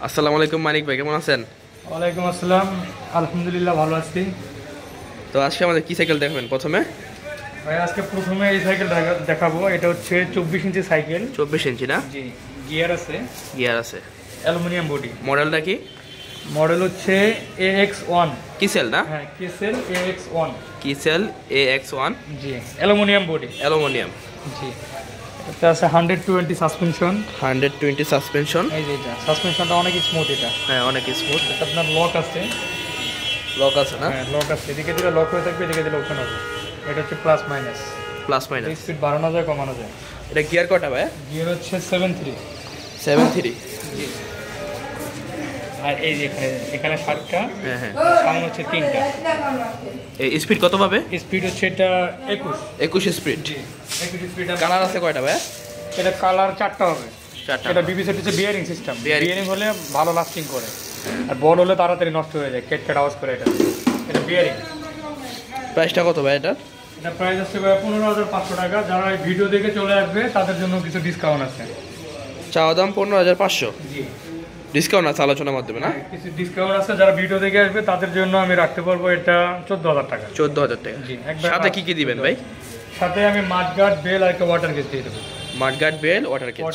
আসসালামু আলাইকুম মানিক ভাই, কেমন আছেন? ওয়ালাইকুম আসসালাম, আলহামদুলিল্লাহ ভালো আছি। তো আজকে আমাদের কি সাইকেল দেখাবেন প্রথমে? ভাই আজকে প্রথমে এই সাইকেল দেখাবো। এটা হচ্ছে 24 ইঞ্চি সাইকেল। 24 ইঞ্চি না? জি, গিয়ার আছে, গিয়ার আছে, অ্যালুমিনিয়াম বডি। মডেলটা কি? মডেল হচ্ছে AX1। কিসেল না? হ্যাঁ, কেসেল AX1। কিসেল AX1। জি, অ্যালুমিনিয়াম বডি। অ্যালুমিনিয়াম। জি, এটা আছে 120 সাসপেনশন। 120 সাসপেনশন। এই যে এটা সাসপেনশনটা অনেক স্মুথ। এটা হ্যাঁ, অনেক স্মুথ। এটা আপনার লক আছে। লক আছে না? হ্যাঁ, লক আছে। এদিকে দিলে লক হয়ে থাকবে, এদিকে দিলে ওপেন হবে। এটা হচ্ছে plus minus. Plus minus. Speed বাড়ানো যায়, কমানো যায়। এটা গিয়ার কটা ভাই? গিয়ার হচ্ছে 7-3। 7-3। জি, আর এই যে এখানে 7টা, হ্যাঁ হ্যাঁ। সামনে হচ্ছে 3টা। এই স্পিড কত পাবে? স্পিড হচ্ছে এটা 21 স্পিড। 21 স্পিড। কালার আছে কয়টা ভাই? এটা কালার 4টা হবে। 4টা। এটা বিবি সেট হচ্ছে বিয়ারিং সিস্টেম। Bearing বিয়ারিং হলে ভালো লাস্টিং করে, আর বড় হলে তাড়াতাড়ি নষ্ট হয়ে যায়, কেট আওয়াজ করে। এটা বিয়ারিং। প্রাইসটা কত ভাই এটা? এটা প্রাইস আছে 15,500 টাকা। যারা এই ভিডিও দেখে চলে আসবে তাদের জন্য কিছু ডিসকাউন্ট আছে। চাওয়া দাম 15,500। জি, ডিসকাউন্ট আছে আলোচনার মাধ্যমে না? কিছু ডিসকাউন্ট আছে। যারা ভিডিও দেখে আসবে তাদের জন্য আমি রাখতে পারবো এটা 14,000 টাকা। 14,000 টাকা। জি, একবার সাথে কি কি দিবেন ভাই? সাথে আমি মাড গার্ড, বেল আর একটা ওয়াটার কেস দিয়ে দেবো। Mudguard, bell, water cage.